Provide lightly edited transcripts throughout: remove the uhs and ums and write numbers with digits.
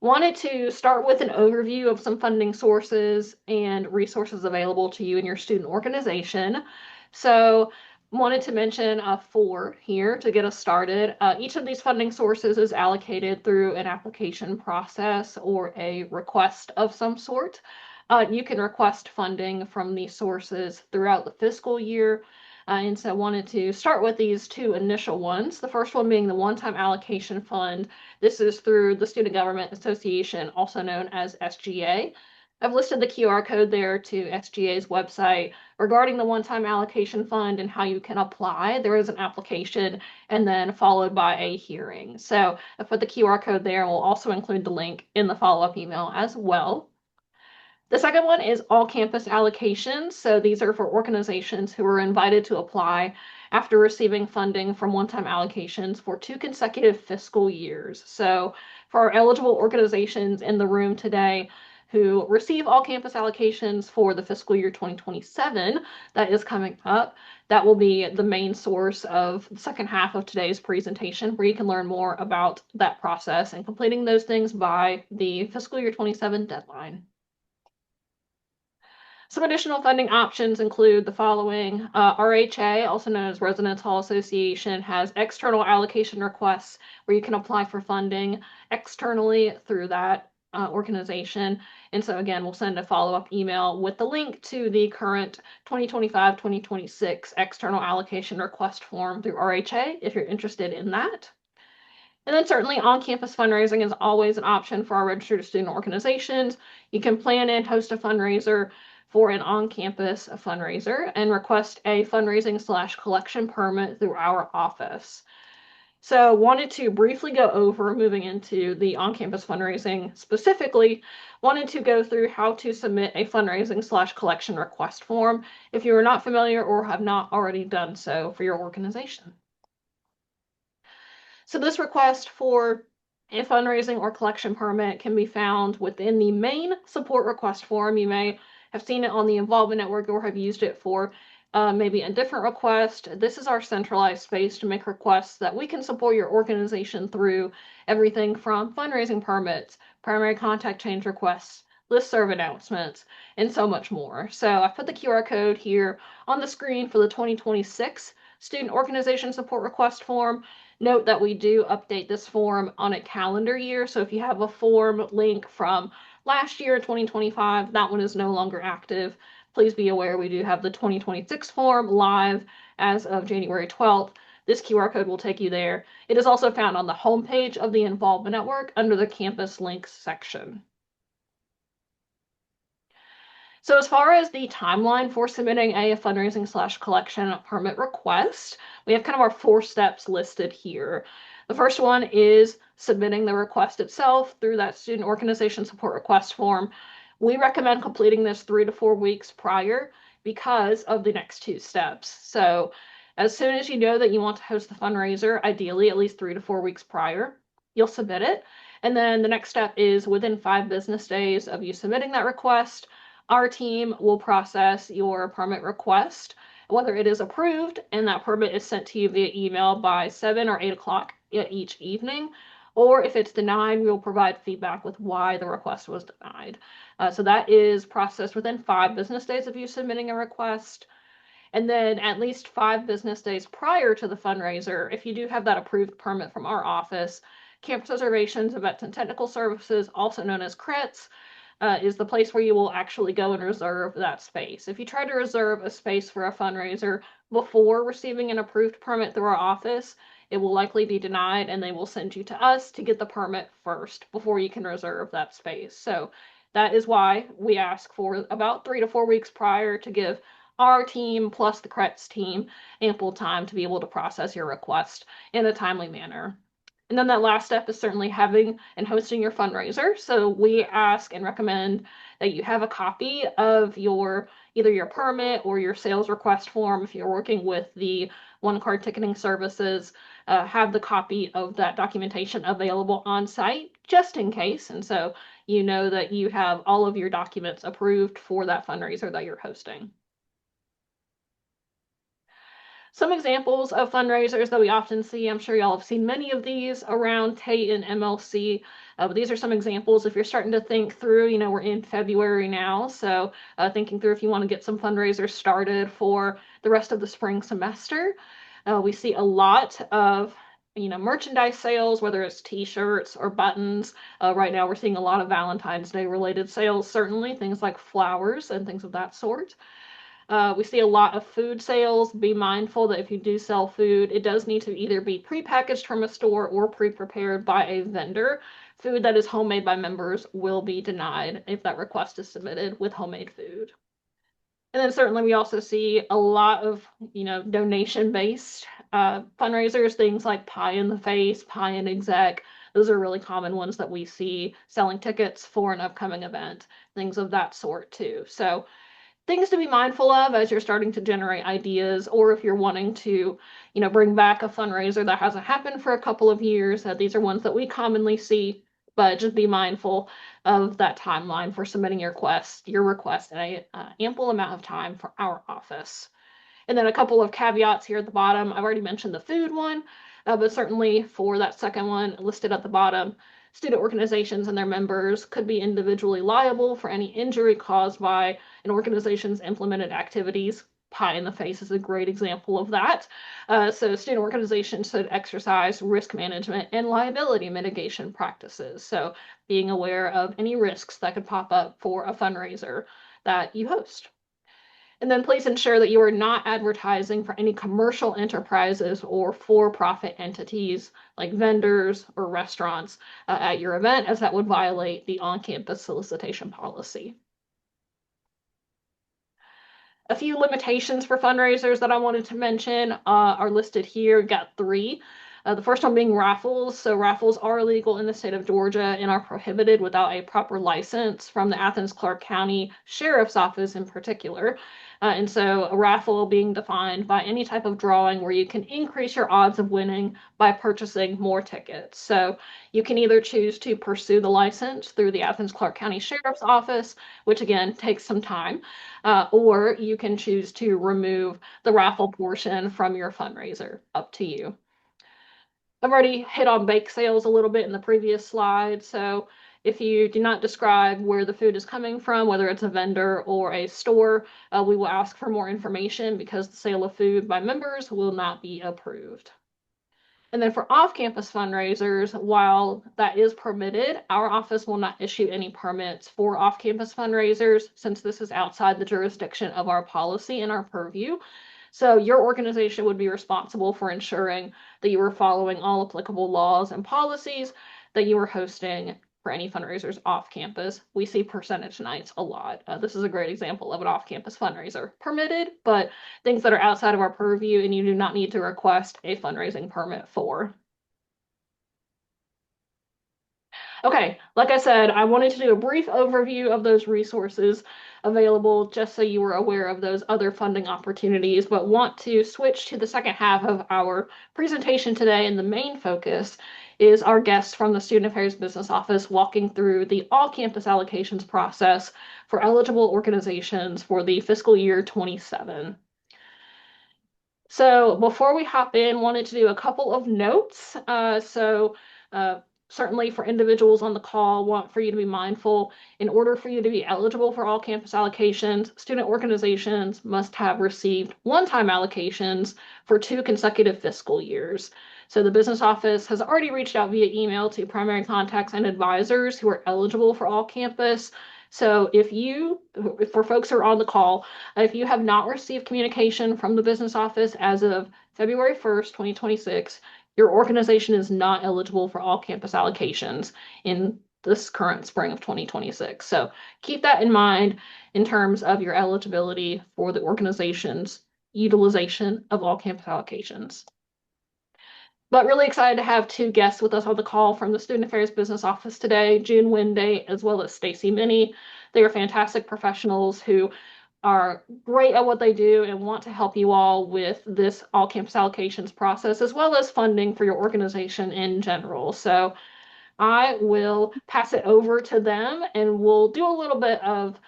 Wanted to start with an overview of some funding sources and resources available to you and your student organization. So wanted to mention four here to get us started. Each of these funding sources is allocated through an application process or a request of some sort. You can request funding from these sources throughout the fiscal year. And so I wanted to start with these two initial ones. The first one being the one-time allocation fund. This is through the Student Government Association, also known as SGA. I've listed the QR code there to SGA's website regarding the one-time allocation fund and how you can apply. There is an application and then followed by a hearing. So I put the QR code there and we'll also include the link in the follow-up email as well. The second one is all-campus allocations. So these are for organizations who are invited to apply after receiving funding from one-time allocations for 2 consecutive fiscal years. So for our eligible organizations in the room today who receive all-campus allocations for the fiscal year 2027 that is coming up, that will be the main source of the second half of today's presentation, where you can learn more about that process and completing those things by the fiscal year 27 deadline. Some additional funding options include the following. RHA, also known as Residence Hall Association, has external allocation requests where you can apply for funding externally through that organization. And so again, we'll send a follow-up email with the link to the current 2025-2026 external allocation request form through RHA if you're interested in that. And then certainly on-campus fundraising is always an option for our registered student organizations. You can plan and host a fundraiser for an on-campus fundraiser and request a fundraising/collection permit through our office. So wanted to briefly go over, moving into the on-campus fundraising specifically, wanted to go through how to submit a fundraising/collection request form if you are not familiar or have not already done so for your organization. So this request for a fundraising or collection permit can be found within the main support request form. You may have seen it on the Involvement Network or have used it for maybe a different request. This is our centralized space to make requests that we can support your organization through everything from fundraising permits, primary contact change requests, listserv announcements, and so much more. So I've put the QR code here on the screen for the 2026 Student Organization Support Request Form. Note that we do update this form on a calendar year. So if you have a form link from last year, 2025, that one is no longer active. Please be aware we do have the 2026 form live as of January 12th. This QR code will take you there. It is also found on the homepage of the Involvement Network under the Campus Links section. So as far as the timeline for submitting a fundraising/collection permit request, we have kind of our 4 steps listed here. The first one is submitting the request itself through that student organization support request form. We recommend completing this 3 to 4 weeks prior because of the next 2 steps. So as soon as you know that you want to host the fundraiser, ideally at least 3 to 4 weeks prior, you'll submit it. And then the next step is within 5 business days of you submitting that request, our team will process your permit request, whether it is approved, and that permit is sent to you via email by 7 or 8 o'clock each evening, or if it's denied, we'll provide feedback with why the request was denied. So that is processed within 5 business days of you submitting a request. And then at least 5 business days prior to the fundraiser, if you do have that approved permit from our office, Campus Reservations, Events and Technical Services, also known as CRETS, is the place where you will actually go and reserve that space. If you try to reserve a space for a fundraiser before receiving an approved permit through our office, it will likely be denied and they will send you to us to get the permit first before you can reserve that space. So that is why we ask for about 3 to 4 weeks prior to give our team plus the CRETS team ample time to be able to process your request in a timely manner. And then that last step is certainly having and hosting your fundraiser. So we ask and recommend that you have a copy of your either your permit or your sales request form. If you're working with the one-card ticketing services, have the copy of that documentation available on site just in case. And so you know that you have all of your documents approved for that fundraiser that you're hosting. Some examples of fundraisers that we often see, I'm sure y'all have seen many of these around Tate and MLC, but these are some examples if you're starting to think through, we're in February now, so thinking through if you want to get some fundraisers started for the rest of the spring semester. We see a lot of merchandise sales, whether it's t-shirts or buttons. Right now we're seeing a lot of Valentine's Day related sales, certainly things like flowers and things of that sort. We see a lot of food sales. Be mindful that if you do sell food, it does need to either be prepackaged from a store or pre-prepared by a vendor. Food that is homemade by members will be denied if that request is submitted with homemade food. And then certainly we also see a lot of, donation-based fundraisers, things like Pie in the Face, Pie in Exec. Those are really common ones that we see selling tickets for an upcoming event, things of that sort too. So things to be mindful of as you're starting to generate ideas, or if you're wanting to, bring back a fundraiser that hasn't happened for a couple of years. These are ones that we commonly see, but just be mindful of that timeline for submitting your request in an ample amount of time for our office. And then a couple of caveats here at the bottom. I've already mentioned the food one, but certainly for that second one listed at the bottom, student organizations and their members could be individually liable for any injury caused by an organization's implemented activities. Pie in the Face is a great example of that. So student organizations should exercise risk management and liability mitigation practices. So being aware of any risks that could pop up for a fundraiser that you host. And then please ensure that you are not advertising for any commercial enterprises or for-profit entities like vendors or restaurants at your event, as that would violate the on-campus solicitation policy. A few limitations for fundraisers that I wanted to mention are listed here. We've got three. The first one being raffles. So raffles are illegal in the state of Georgia and are prohibited without a proper license from the Athens-Clarke County Sheriff's Office in particular. And so a raffle being defined by any type of drawing where you can increase your odds of winning by purchasing more tickets. So you can either choose to pursue the license through the Athens-Clarke County Sheriff's Office, which again takes some time, or you can choose to remove the raffle portion from your fundraiser. Up to you. I've already hit on bake sales a little bit in the previous slide. So if you do not describe where the food is coming from, whether it's a vendor or a store, we will ask for more information because the sale of food by members will not be approved. And then for off-campus fundraisers, while that is permitted, our office will not issue any permits for off-campus fundraisers since this is outside the jurisdiction of our policy and our purview. So your organization would be responsible for ensuring that you are following all applicable laws and policies that you are hosting for any fundraisers off campus. We see percentage nights a lot. This is a great example of an off-campus fundraiser. Permitted, but things that are outside of our purview and you do not need to request a fundraising permit for. Okay, like I said, I wanted to do a brief overview of those resources available just so you were aware of those other funding opportunities, but want to switch to the second half of our presentation today, and the main focus is our guests from the Student Affairs Business Office walking through the all-campus allocations process for eligible organizations for the fiscal year 27. So before we hop in, wanted to do a couple of notes. Certainly for individuals on the call, want for you to be mindful. In order for you to be eligible for all campus allocations, student organizations must have received one-time allocations for 2 consecutive fiscal years. So the business office has already reached out via email to primary contacts and advisors who are eligible for all campus. So for folks who are on the call, if you have not received communication from the business office as of February 1st, 2026, your organization is not eligible for all campus allocations in this current spring of 2026. So keep that in mind in terms of your eligibility for the organization's utilization of all campus allocations. But really excited to have 2 guests with us on the call from the Student Affairs Business Office today, June Winday, as well as Stacy Minnie. They are fantastic professionals who are great at what they do and want to help you all with this all-campus allocations process, as well as funding for your organization in general. So I will pass it over to them, and we'll do a little bit of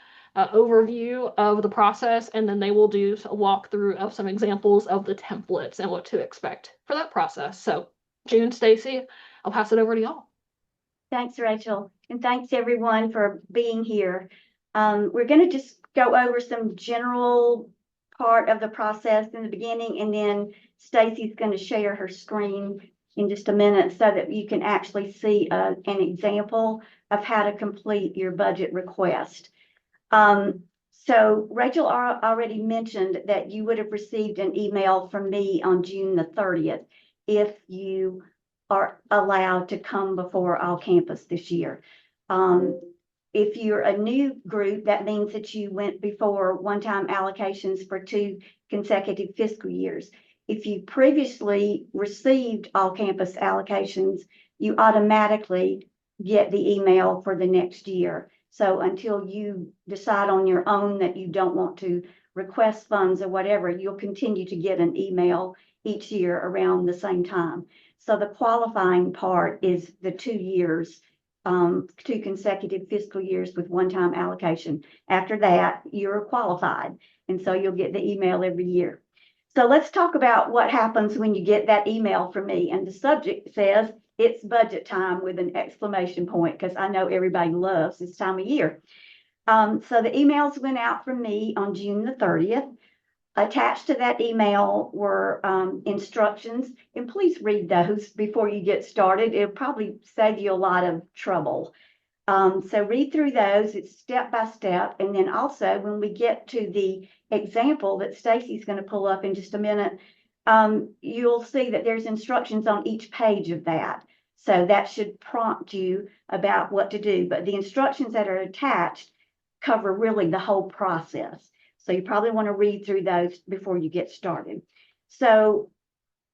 overview of the process, and then they will do a walkthrough of some examples of the templates and what to expect for that process. So June, Stacy, I'll pass it over to y'all. Thanks, Rachel, and thanks everyone for being here. We're going to just go over some general part of the process in the beginning, and then Stacy's going to share her screen in just a minute so that you can actually see an example of how to complete your budget request. So Rachel already mentioned that you would have received an email from me on June the 30th if you are allowed to come before All-Campus this year. If you're a new group, that means that you went before one-time allocations for 2 consecutive fiscal years. If you previously received All-Campus allocations, you automatically get the email for the next year. So until you decide on your own that you don't want to request funds or whatever, you'll continue to get an email each year around the same time. So the qualifying part is the 2 years, 2 consecutive fiscal years with one-time allocation. After that, you're qualified. And so you'll get the email every year. So let's talk about what happens when you get that email from me. And the subject says, it's budget time with an exclamation point, because I know everybody loves this time of year. So the emails went out from me on June the 30th. Attached to that email were instructions, and please read those before you get started. It'll probably save you a lot of trouble. So read through those, it's step by step. And then also when we get to the example that Stacy's going to pull up in just a minute, you'll see that there's instructions on each page of that. So that should prompt you about what to do. But the instructions that are attached cover really the whole process. So you probably want to read through those before you get started. So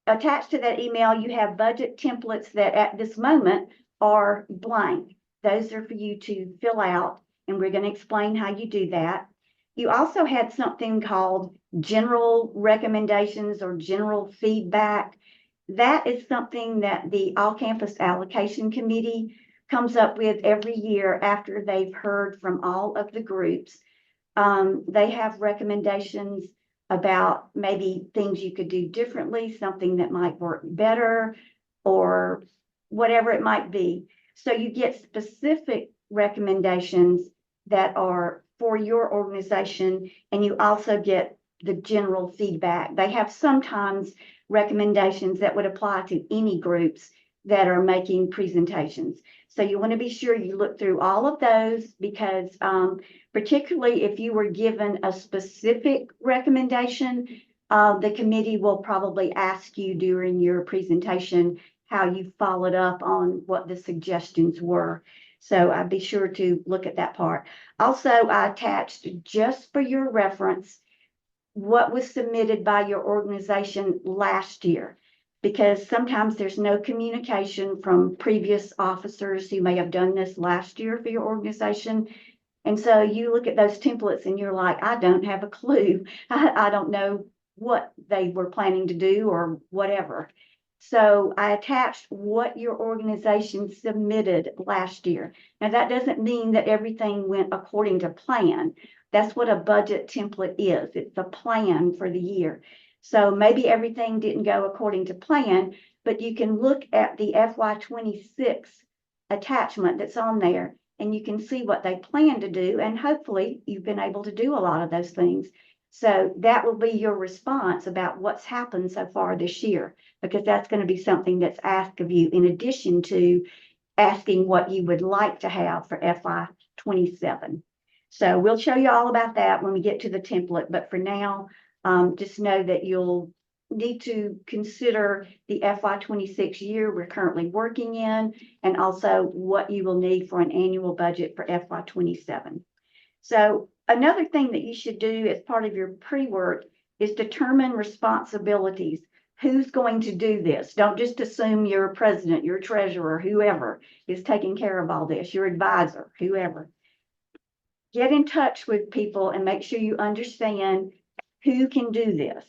attached to that email, you have budget templates that at this moment are blank. Those are for you to fill out, and we're going to explain how you do that. You also had something called general recommendations or general feedback. That is something that the All-Campus Allocation Committee comes up with every year after they've heard from all of the groups. They have recommendations about maybe things you could do differently, something that might work better, or whatever it might be. So you get specific recommendations that are for your organization, and you also get the general feedback. They have sometimes recommendations that would apply to any groups that are making presentations. So you want to be sure you look through all of those, because particularly if you were given a specific recommendation, the committee will probably ask you during your presentation how you followed up on what the suggestions were. So I'd be sure to look at that part. Also, I attached, just for your reference, what was submitted by your organization last year, because sometimes there's no communication from previous officers who may have done this last year for your organization. And so you look at those templates and you're like, I don't have a clue. I don't know what they were planning to do or whatever. So I attached what your organization submitted last year. Now, that doesn't mean that everything went according to plan. That's what a budget template is. It's a plan for the year. So maybe everything didn't go according to plan, but you can look at the FY26 attachment that's on there, and you can see what they plan to do. And hopefully you've been able to do a lot of those things. So that will be your response about what's happened so far this year, because that's going to be something that's asked of you in addition to asking what you would like to have for FY27. So we'll show you all about that when we get to the template. But for now, just know that you'll need to consider the FY26 year we're currently working in, and also what you will need for an annual budget for FY27. So another thing that you should do as part of your pre-work is determine responsibilities. Who's going to do this? Don't just assume your president, your treasurer, whoever is taking care of all this, your advisor, whoever. Get in touch with people and make sure you understand who can do this.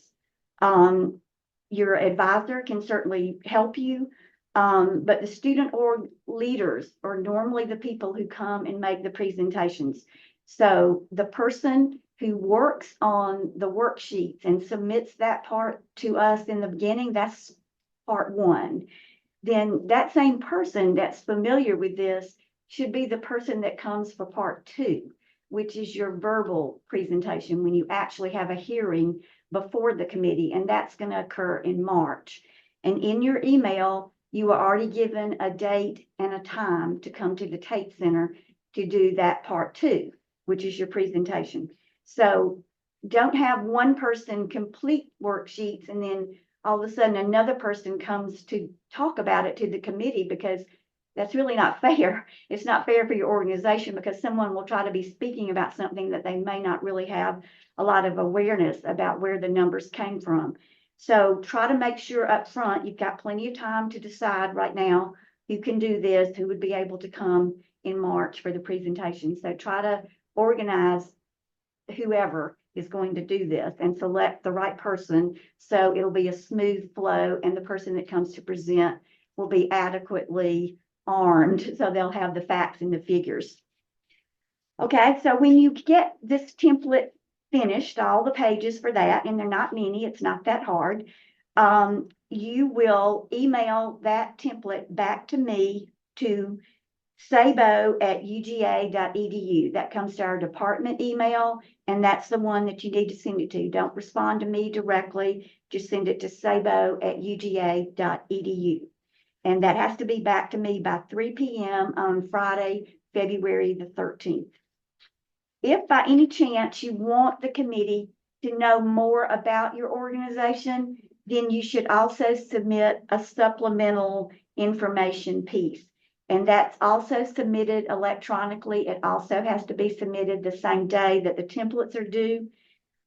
Your advisor can certainly help you, but the student org leaders are normally the people who come and make the presentations. So the person who works on the worksheets and submits that part to us in the beginning, that's part one. Then that same person that's familiar with this should be the person that comes for part two, which is your verbal presentation when you actually have a hearing before the committee, and that's going to occur in March. And in your email, you are already given a date and a time to come to the Tate Center to do that part two, which is your presentation. So don't have one person complete worksheets and then all of a sudden another person comes to talk about it to the committee, because that's really not fair. It's not fair for your organization, because someone will try to be speaking about something that they may not really have a lot of awareness about where the numbers came from. So try to make sure up front you've got plenty of time to decide right now who can do this, who would be able to come in March for the presentation. So try to organize whoever is going to do this and select the right person so it'll be a smooth flow, and the person that comes to present will be adequately armed so they'll have the facts and the figures. Okay, so when you get this template finished, all the pages for that, and they're not many, it's not that hard, you will email that template back to me to sabo@uga.edu. That comes to our department email, and that's the one that you need to send it to. Don't respond to me directly, just send it to sabo@uga.edu. And that has to be back to me by 3 p.m. on Friday, February the 13th. If by any chance you want the committee to know more about your organization, then you should also submit a supplemental information piece. And that's also submitted electronically. It also has to be submitted the same day that the templates are due.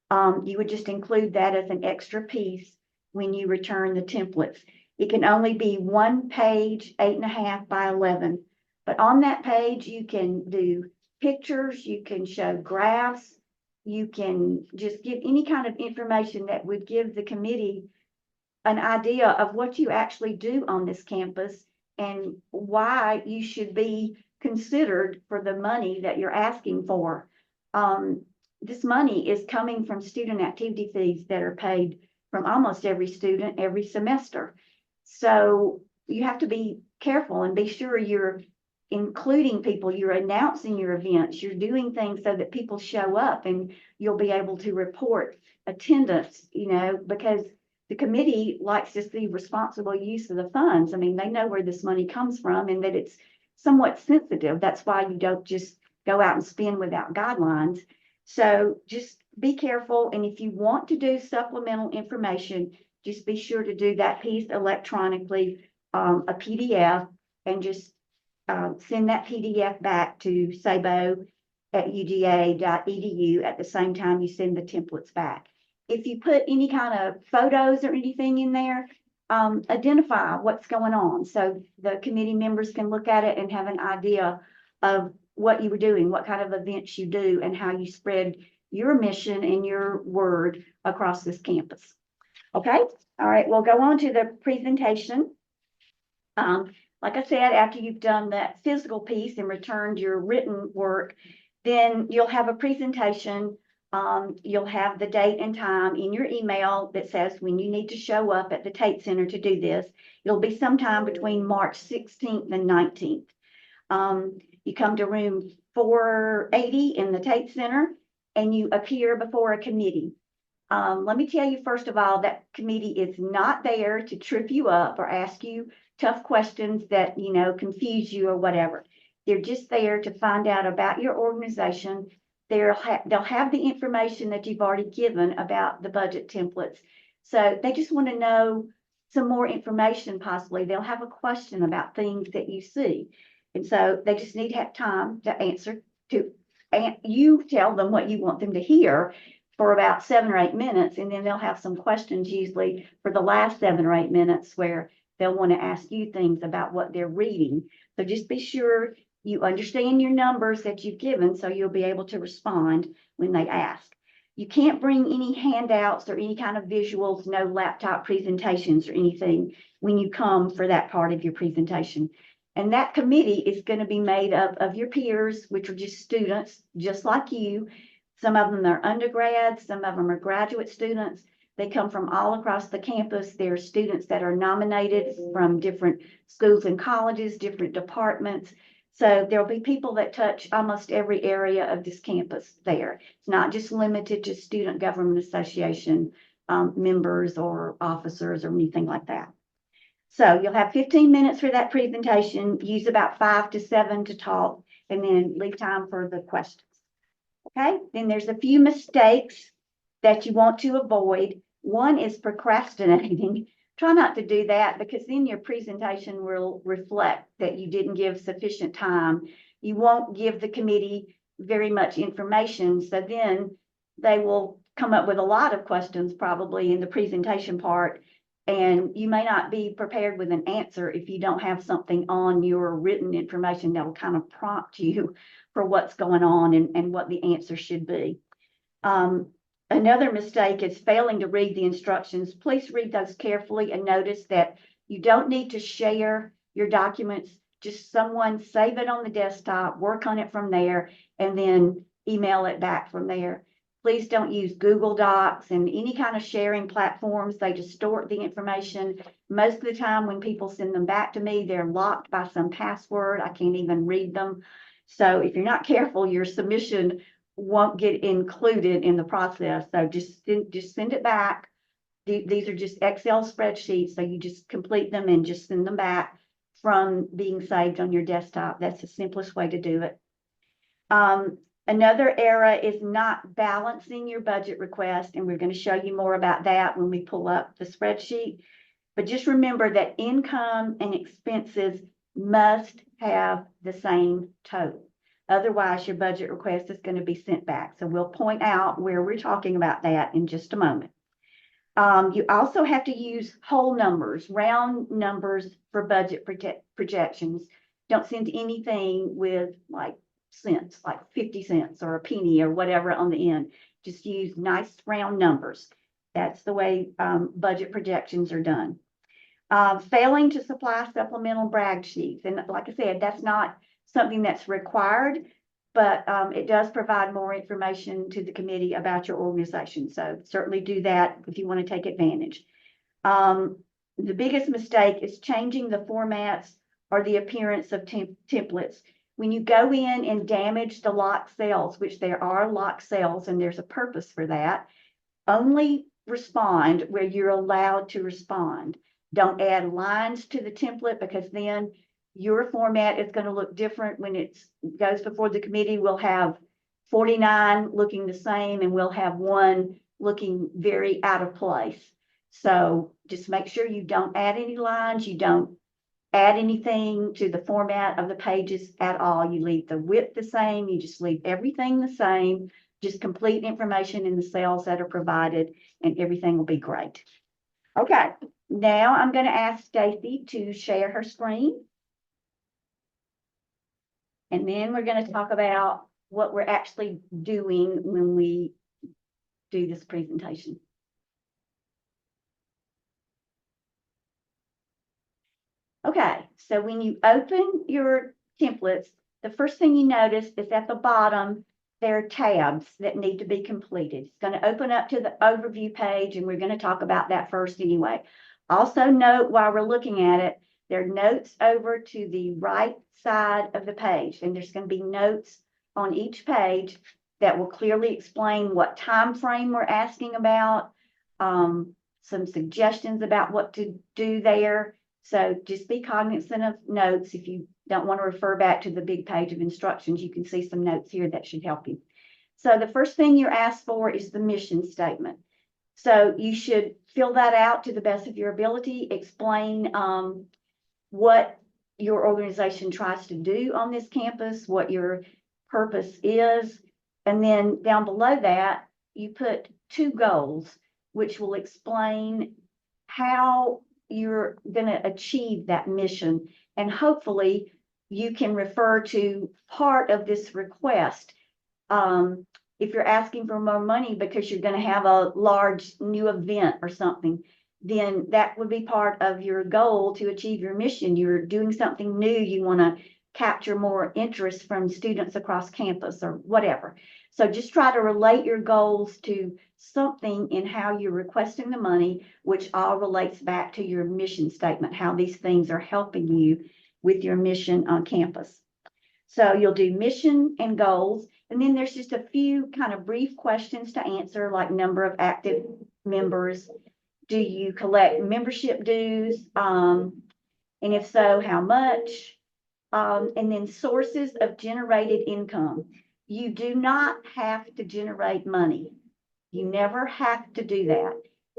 You would just include that as an extra piece when you return the templates. It can only be one page, 8.5 by 11. But on that page, you can do pictures, you can show graphs, you can just give any kind of information that would give the committee an idea of what you actually do on this campus and why you should be considered for the money that you're asking for. This money is coming from student activity fees that are paid from almost every student every semester. So you have to be careful and be sure you're including people, you're announcing your events, you're doing things so that people show up and you'll be able to report attendance, because the committee likes to see responsible use of the funds. I mean, they know where this money comes from and that it's somewhat sensitive. That's why you don't just go out and spend without guidelines. So just be careful. And if you want to do supplemental information, just be sure to do that piece electronically, a PDF, and just send that PDF back to sabo@uga.edu at the same time you send the templates back. If you put any kind of photos or anything in there, identify what's going on so the committee members can look at it and have an idea of what you were doing, what kind of events you do, and how you spread your mission and your word across this campus. Okay, all right, we'll go on to the presentation. Like I said, after you've done that physical piece and returned your written work, then you'll have a presentation. You'll have the date and time in your email that says when you need to show up at the Tate Center to do this. It'll be sometime between March 16th and 19th. You come to room 480 in the Tate Center and you appear before a committee. Let me tell you, first of all, that committee is not there to trip you up or ask you tough questions that, confuse you or whatever. They're just there to find out about your organization. They'll have the information that you've already given about the budget templates. So they just want to know some more information possibly. They'll have a question about things that you see. And so they just need to have time to answer and you tell them what you want them to hear for about 7 or 8 minutes. And then they'll have some questions usually for the last 7 or 8 minutes where they'll want to ask you things about what they're reading. So just be sure you understand your numbers that you've given so you'll be able to respond when they ask. You can't bring any handouts or any kind of visuals, no laptop presentations or anything when you come for that part of your presentation. And that committee is going to be made up of your peers, which are just students, just like you. Some of them are undergrads, some of them are graduate students. They come from all across the campus. There are students that are nominated from different schools and colleges, different departments. So there'll be people that touch almost every area of this campus there. It's not just limited to Student Government Association members or officers or anything like that. So you'll have 15 minutes for that presentation, use about 5 to 7 to talk, and then leave time for the questions. Okay, then there's a few mistakes that you want to avoid. One is procrastinating. Try not to do that, because then your presentation will reflect that you didn't give sufficient time. You won't give the committee very much information, so then they will come up with a lot of questions probably in the presentation part, and you may not be prepared with an answer if you don't have something on your written information that will kind of prompt you for what's going on and what the answer should be. Another mistake is failing to read the instructions. Please read those carefully and notice that you don't need to share your documents. Just someone save it on the desktop, work on it from there, and then email it back from there. Please don't use Google Docs and any kind of sharing platforms. They distort the information. Most of the time when people send them back to me, they're locked by some password. I can't even read them. So if you're not careful, your submission won't get included in the process. So just send it back. These are just Excel spreadsheets. So you just complete them and just send them back from being saved on your desktop. That's the simplest way to do it. Another error is not balancing your budget request, and we're going to show you more about that when we pull up the spreadsheet. But just remember that income and expenses must have the same total. Otherwise, your budget request is going to be sent back. So we'll point out where we're talking about that in just a moment. You also have to use whole numbers, round numbers for budget projections. Don't send anything with like cents, like 50 cents or a penny or whatever on the end. Just use nice round numbers. That's the way budget projections are done. Failing to supply supplemental brag sheets. And like I said, that's not something that's required, but it does provide more information to the committee about your organization. So certainly do that if you want to take advantage. The biggest mistake is changing the formats or the appearance of templates. When you go in and damage the locked cells, which there are locked cells and there's a purpose for that, only respond where you're allowed to respond. Don't add lines to the template, because then your format is going to look different when it goes before the committee. We'll have 49 looking the same and we'll have one looking very out of place. So just make sure you don't add any lines. You don't add anything to the format of the pages at all. You leave the width the same. You just leave everything the same. Just complete information in the cells that are provided, and everything will be great. Okay, now I'm going to ask Stacy to share her screen. And then we're going to talk about what we're actually doing when we do this presentation. Okay, so when you open your templates, the first thing you notice is at the bottom, there are tabs that need to be completed. It's going to open up to the overview page, and we're going to talk about that first anyway. Also note, while we're looking at it, there are notes over to the right side of the page, and there's going to be notes on each page that will clearly explain what time frame we're asking about, some suggestions about what to do there. So just be cognizant of notes. If you don't want to refer back to the big page of instructions, you can see some notes here that should help you. So the first thing you're asked for is the mission statement. So you should fill that out to the best of your ability, explain what your organization tries to do on this campus, what your purpose is. And then down below that, you put 2 goals, which will explain how you're going to achieve that mission. And hopefully you can refer to part of this request. If you're asking for more money because you're going to have a large new event or something, then that would be part of your goal to achieve your mission. You're doing something new. You want to capture more interest from students across campus or whatever. So just try to relate your goals to something in how you're requesting the money, which all relates back to your mission statement, how these things are helping you with your mission on campus. So you'll do mission and goals, and then there's just a few kind of brief questions to answer, like number of active members. Do you collect membership dues? And if so, how much? And then sources of generated income. You do not have to generate money. You never have to do that.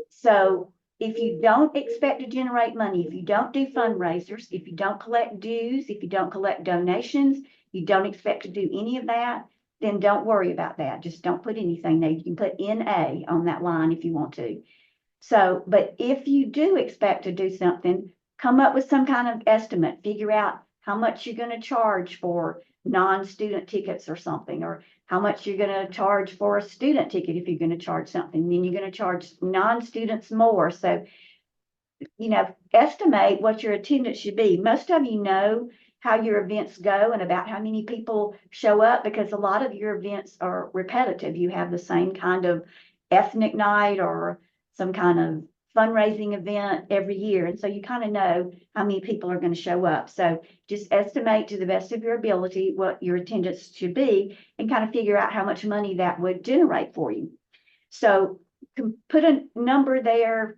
So if you don't expect to generate money, if you don't do fundraisers, if you don't collect dues, if you don't collect donations, you don't expect to do any of that, then don't worry about that. Just don't put anything there. You can put NA on that line if you want to. So, but if you do expect to do something, come up with some kind of estimate, figure out how much you're going to charge for non-student tickets or something, or how much you're going to charge for a student ticket if you're going to charge something. Then you're going to charge non-students more. So, estimate what your attendance should be. Most of you know how your events go and about how many people show up, because a lot of your events are repetitive. You have the same kind of ethnic night or some kind of fundraising event every year. And so you kind of know how many people are going to show up. So just estimate to the best of your ability what your attendance should be and kind of figure out how much money that would generate for you. So put a number there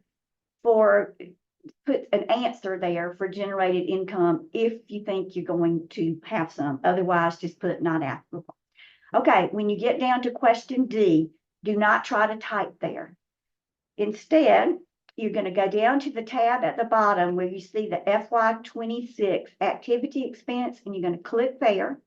put an answer there for generated income if you think you're going to have some. Otherwise, just put not applicable. Okay, when you get down to question D, do not try to type there. Instead, you're going to go down to the tab at the bottom where you see the FY26 activity expense, and you're going to click there.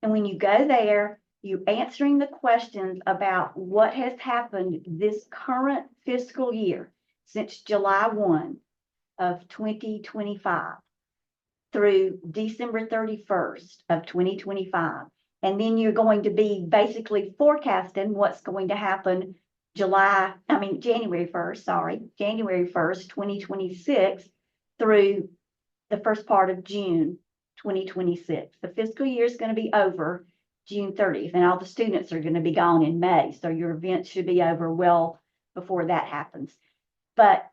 And when you go there, you're answering the questions about what has happened this current fiscal year since July 1 of 2025 through December 31st of 2025. And then you're going to be basically forecasting what's going to happen January 1st, 2026 through the first part of June 2026. The fiscal year is going to be over June 30th, and all the students are going to be gone in May. So your event should be over well before that happens. But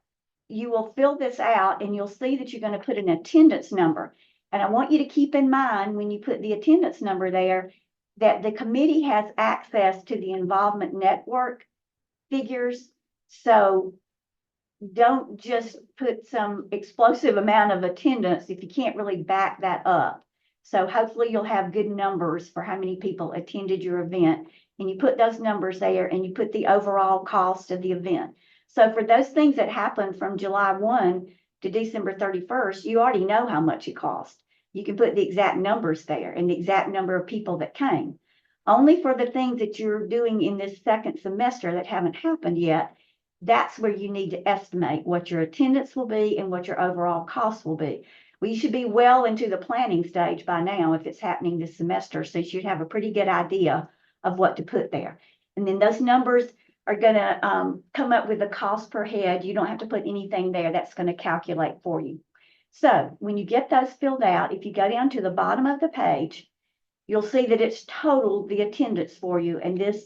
you will fill this out and you'll see that you're going to put an attendance number. And I want you to keep in mind when you put the attendance number there that the committee has access to the involvement network figures. So don't just put some explosive amount of attendance if you can't really back that up. So hopefully you'll have good numbers for how many people attended your event, and you put those numbers there and you put the overall cost of the event. So for those things that happened from July 1 to December 31st, you already know how much it cost. You can put the exact numbers there and the exact number of people that came. Only for the things that you're doing in this second semester that haven't happened yet, that's where you need to estimate what your attendance will be and what your overall cost will be. Well, you should be well into the planning stage by now if it's happening this semester, so you should have a pretty good idea of what to put there. And then those numbers are going to come up with the cost per head. You don't have to put anything there. That's going to calculate for you. So when you get those filled out, if you go down to the bottom of the page, you'll see that it's totaled the attendance for you. And this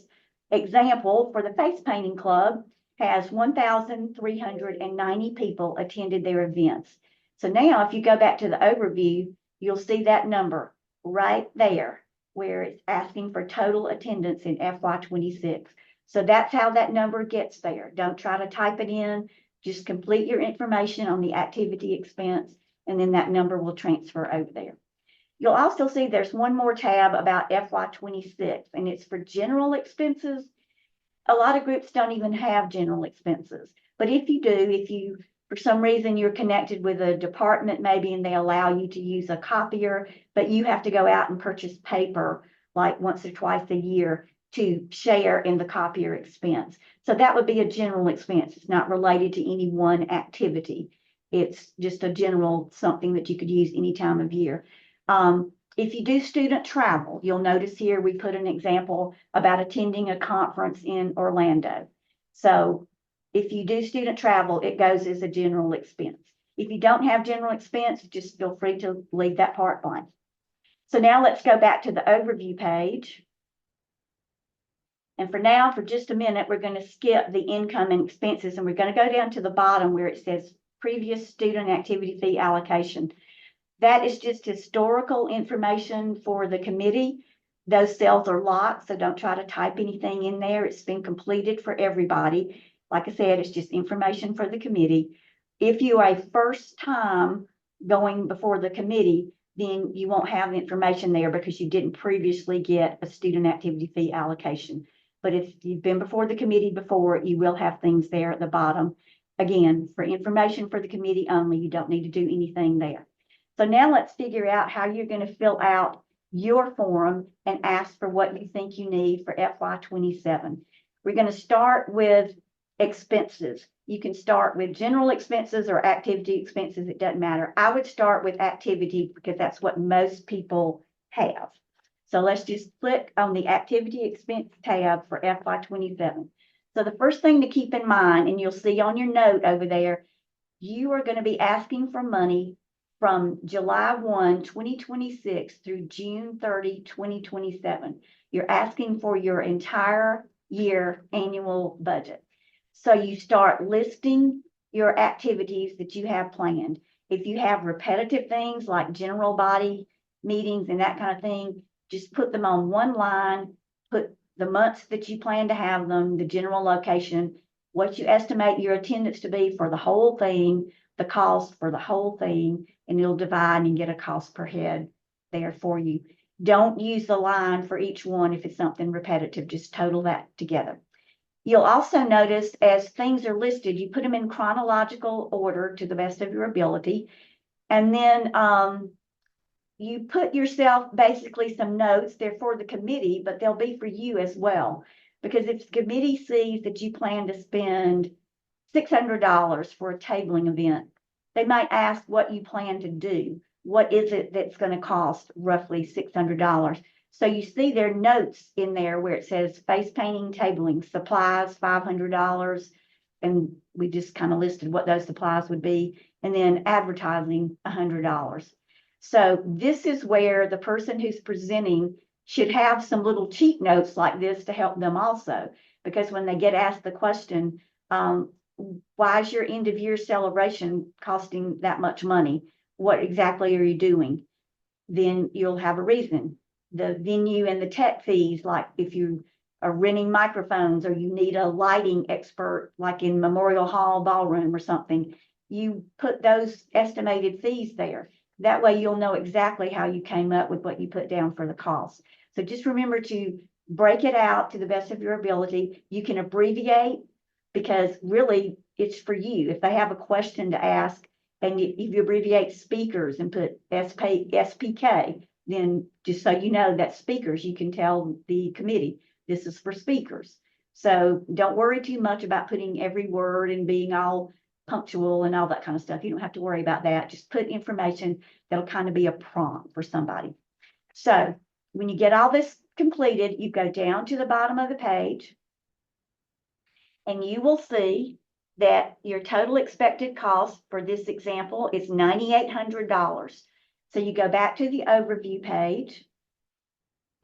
example for the face painting club has 1,390 people attended their events. So now if you go back to the overview, you'll see that number right there where it's asking for total attendance in FY26. So that's how that number gets there. Don't try to type it in. Just complete your information on the activity expense, and then that number will transfer over there. You'll also see there's one more tab about FY26, and it's for general expenses. A lot of groups don't even have general expenses. But if you do, if you, for some reason, you're connected with a department maybe, and they allow you to use a copier, but you have to go out and purchase paper like once or twice a year to share in the copier expense. So that would be a general expense. It's not related to any one activity. It's just a general something that you could use any time of year. If you do student travel, you'll notice here we put an example about attending a conference in Orlando. So If you do student travel, it goes as a general expense. If you don't have general expense, just feel free to leave that part blank. So now let's go back to the overview page. And for now, for just a minute, we're going to skip the income and expenses, and we're going to go down to the bottom where it says previous student activity fee allocation. That is just historical information for the committee. Those cells are locked, so don't try to type anything in there. It's been completed for everybody. Like I said, it's just information for the committee. If you are a first time going before the committee, then you won't have information there because you didn't previously get a student activity fee allocation. But if you've been before the committee before, you will have things there at the bottom. Again, for information for the committee only, you don't need to do anything there. So now let's figure out how you're going to fill out your form and ask for what you think you need for FY27. We're going to start with expenses. You can start with general expenses or activity expenses. It doesn't matter. I would start with activity because that's what most people have. So let's just click on the activity expense tab for FY27. So the first thing to keep in mind, and you'll see on your note over there, you are going to be asking for money from July 1, 2026 through June 30, 2027. You're asking for your entire year annual budget. So you start listing your activities that you have planned. If you have repetitive things like general body meetings and that kind of thing, just put them on one line, put the months that you plan to have them, the general location, what you estimate your attendance to be for the whole thing, the cost for the whole thing, and it'll divide and get a cost per head there for you. Don't use the line for each one if it's something repetitive, just total that together. You'll also notice as things are listed, you put them in chronological order to the best of your ability. And then you put yourself basically some notes. They're for the committee, but they'll be for you as well. Because if the committee sees that you plan to spend $600 for a tabling event, they might ask what you plan to do. What is it that's going to cost roughly $600? So you see their notes in there where it says face painting, tabling, supplies, $500. And we just kind of listed what those supplies would be. And then advertising, $100. So this is where the person who's presenting should have some little cheat notes like this to help them also. Because when they get asked the question, why is your end of year celebration costing that much money? What exactly are you doing? Then you'll have a reason. The venue and the tech fees, like if you are renting microphones or you need a lighting expert, like in Memorial Hall ballroom or something, you put those estimated fees there. That way you'll know exactly how you came up with what you put down for the cost. So just remember to break it out to the best of your ability. You can abbreviate because really it's for you. If they have a question to ask and if you abbreviate speakers and put SPK, then just so you know that speakers, you can tell the committee, this is for speakers. So don't worry too much about putting every word and being all punctual and all that kind of stuff. You don't have to worry about that. Just put information that'll kind of be a prompt for somebody. So when you get all this completed, you go down to the bottom of the page and you will see that your total expected cost for this example is $9,800. So you go back to the overview page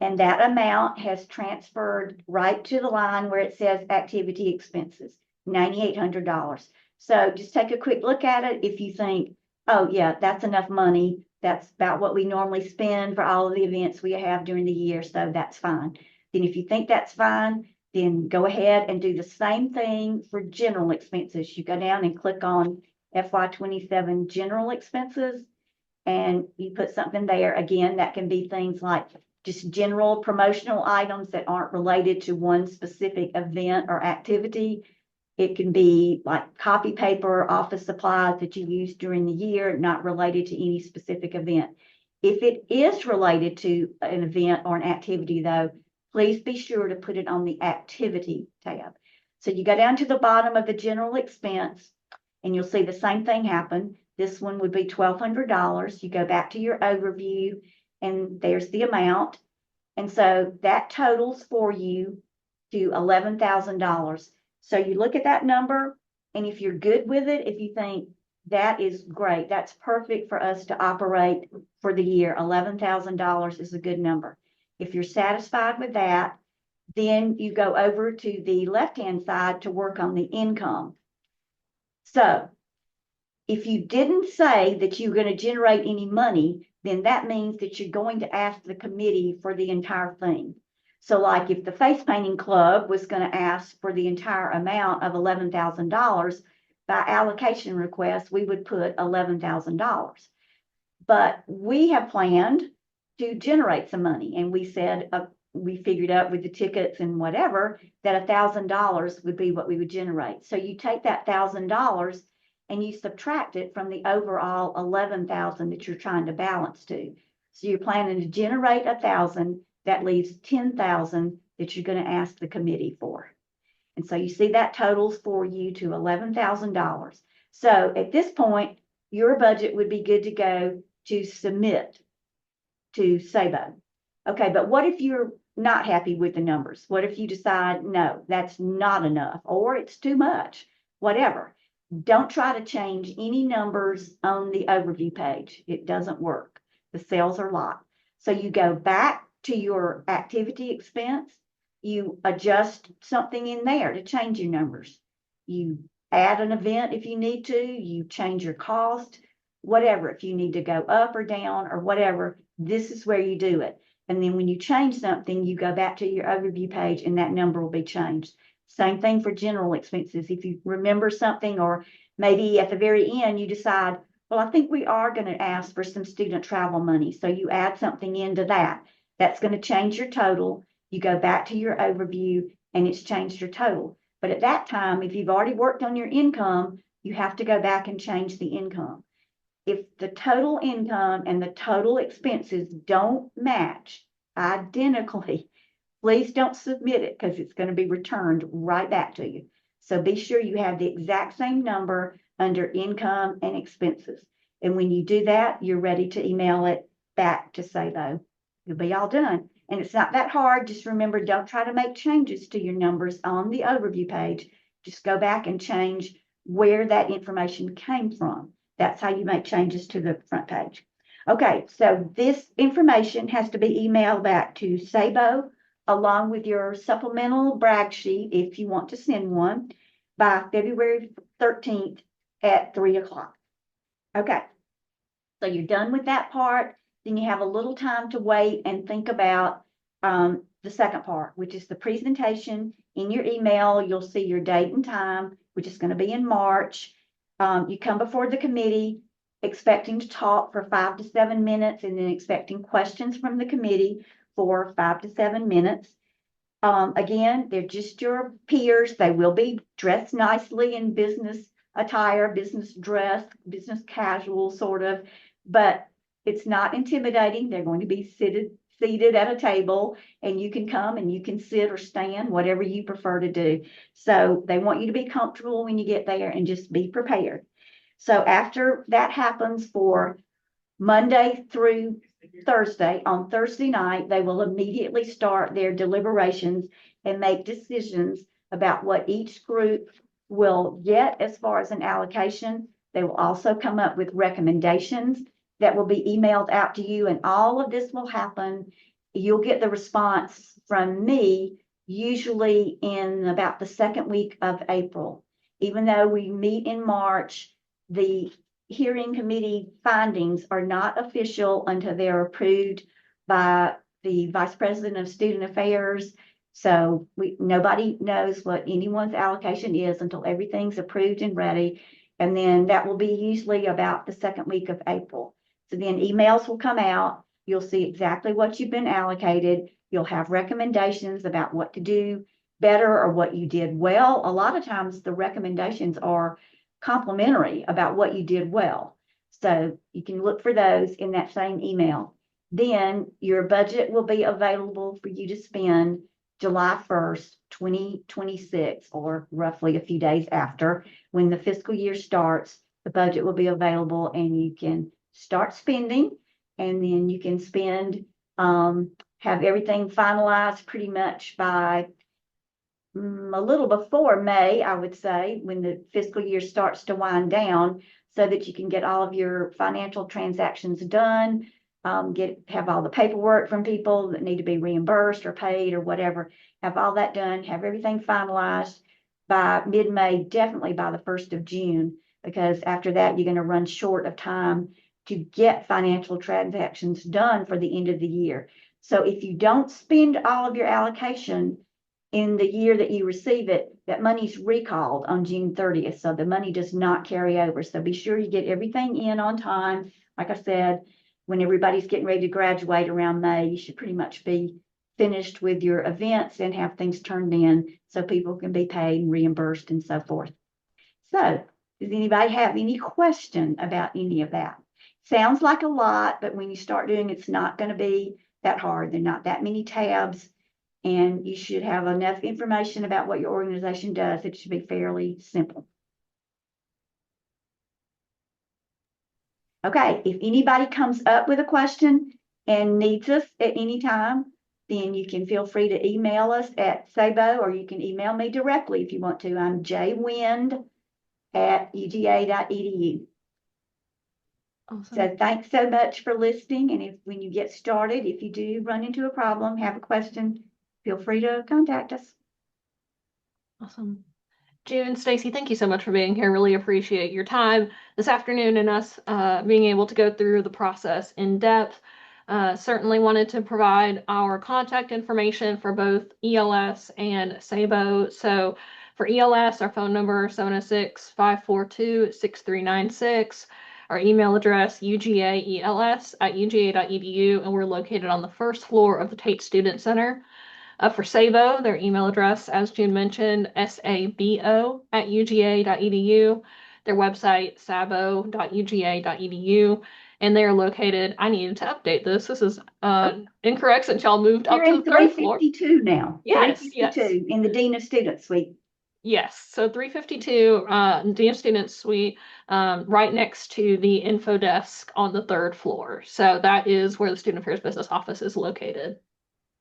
and that amount has transferred right to the line where it says activity expenses, $9,800. So just take a quick look at it. If you think, oh yeah, that's enough money. That's about what we normally spend for all of the events we have during the year. So that's fine. Then if you think that's fine, then go ahead and do the same thing for general expenses. You go down and click on FY27 general expenses and you put something there. Again, that can be things like just general promotional items that aren't related to one specific event or activity. It can be like copy paper, office supplies that you use during the year, not related to any specific event. If it is related to an event or an activity though, please be sure to put it on the activity tab. So you go down to the bottom of the general expense and you'll see the same thing happen. This one would be $1,200. You go back to your overview and there's the amount. And so that totals for you to $11,000. So you look at that number And if you're good with it, if you think that is great, that's perfect for us to operate for the year, $11,000 is a good number. If you're satisfied with that, then you go over to the left-hand side to work on the income. So if you didn't say that you're going to generate any money, then that means that you're going to ask the committee for the entire thing. So like if the face painting club was going to ask for the entire amount of $11,000, by allocation request, we would put $11,000. But we have planned to generate some money. And we said, we figured out with the tickets and whatever, that $1,000 would be what we would generate. So you take that $1,000 and you subtract it from the overall 11,000 that you're trying to balance to. So you're planning to generate 1,000, that leaves 10,000 that you're going to ask the committee for. And so you see that totals for you to $11,000. So at this point, your budget would be good to go to submit to SABO. Okay, but what if you're not happy with the numbers? What if you decide, no, that's not enough, or it's too much, whatever. Don't try to change any numbers on the overview page. It doesn't work. The cells are locked. So you go back to your activity expense, you adjust something in there to change your numbers. You add an event if you need to, you change your cost, whatever. If you need to go up or down or whatever, this is where you do it. And then when you change something, you go back to your overview page and that number will be changed. Same thing for general expenses. If you remember something, or maybe at the very end, you decide, well, I think we are going to ask for some student travel money. So you add something into that. That's going to change your total. You go back to your overview and it's changed your total. But at that time, if you've already worked on your income, you have to go back and change the income. If the total income and the total expenses don't match identically, please don't submit it because it's going to be returned right back to you. So be sure you have the exact same number under income and expenses. And when you do that, you're ready to email it back to SABO. You'll be all done. And it's not that hard. Just remember, don't try to make changes to your numbers on the overview page. Just go back and change where that information came from. That's how you make changes to the front page. Okay, so this information has to be emailed back to SABO along with your supplemental brag sheet if you want to send one by February 13th at 3 o'clock. Okay, so you're done with that part. Then you have a little time to wait and think about the second part, which is the presentation. In your email, you'll see your date and time, which is going to be in March. You come before the committee expecting to talk for 5 to 7 minutes and then expecting questions from the committee for 5 to 7 minutes. Again, they're just your peers. They will be dressed nicely in business attire, business dress, business casual sort of, but it's not intimidating. They're going to be seated at a table, and you can come and you can sit or stand, whatever you prefer to do. So they want you to be comfortable when you get there and just be prepared. So after that happens for Monday through Thursday, on Thursday night, they will immediately start their deliberations and make decisions about what each group will get as far as an allocation. They will also come up with recommendations that will be emailed out to you, and all of this will happen. You'll get the response from me usually in about the second week of April. Even though we meet in March, the hearing committee findings are not official until they're approved by the Vice President of Student Affairs. So nobody knows what anyone's allocation is until everything's approved and ready. And then that will be usually about the second week of April. So then emails will come out. You'll see exactly what you've been allocated. You'll have recommendations about what to do better or what you did well. A lot of times the recommendations are complimentary about what you did well. So you can look for those in that same email. Then your budget will be available for you to spend July 1st, 2026, or roughly a few days after. When the fiscal year starts, the budget will be available and you can start spending, and then you can spend, have everything finalized pretty much by a little before May, I would say, when the fiscal year starts to wind down, so that you can get all of your financial transactions done, have all the paperwork from people that need to be reimbursed or paid or whatever, have all that done, have everything finalized by mid-May, definitely by the 1st of June, because after that, you're going to run short of time to get financial transactions done for the end of the year. So if you don't spend all of your allocation in the year that you receive it, that money's recalled on June 30th. So the money does not carry over. So be sure you get everything in on time. Like I said, when everybody's getting ready to graduate around May, you should pretty much be finished with your events and have things turned in so people can be paid and reimbursed and so forth. So does anybody have any question about any of that? Sounds like a lot, but when you start doing it, it's not going to be that hard. There are not that many tabs, and you should have enough information about what your organization does. It should be fairly simple. Okay, if anybody comes up with a question and needs us at any time, then you can feel free to email us at Sabo, or you can email me directly if you want to. I'm jwind@uga.edu. Awesome. So thanks so much for listening. And when you get started, if you do run into a problem, have a question, feel free to contact us. Awesome. June, Stacy, thank you so much for being here. Really appreciate your time this afternoon and us being able to go through the process in depth. Certainly wanted to provide our contact information for both ELS and SABO. So for ELS, our phone number 706-542-6396. Our email address, ugaels@uga.edu, and we're located on the first floor of the Tate Student Center. For Sabo, their email address, as June mentioned, sabo@uga.edu. Their website, sabo.uga.edu. And they are located, I needed to update this. This is incorrect since y'all moved up You're to in the third floor. 352 now. Yes, 352 in the Dean of Students Suite. yes. So 352 Dean Student Suite, right next to the info desk on the third floor. So that is where the Student Affairs Business Office is located.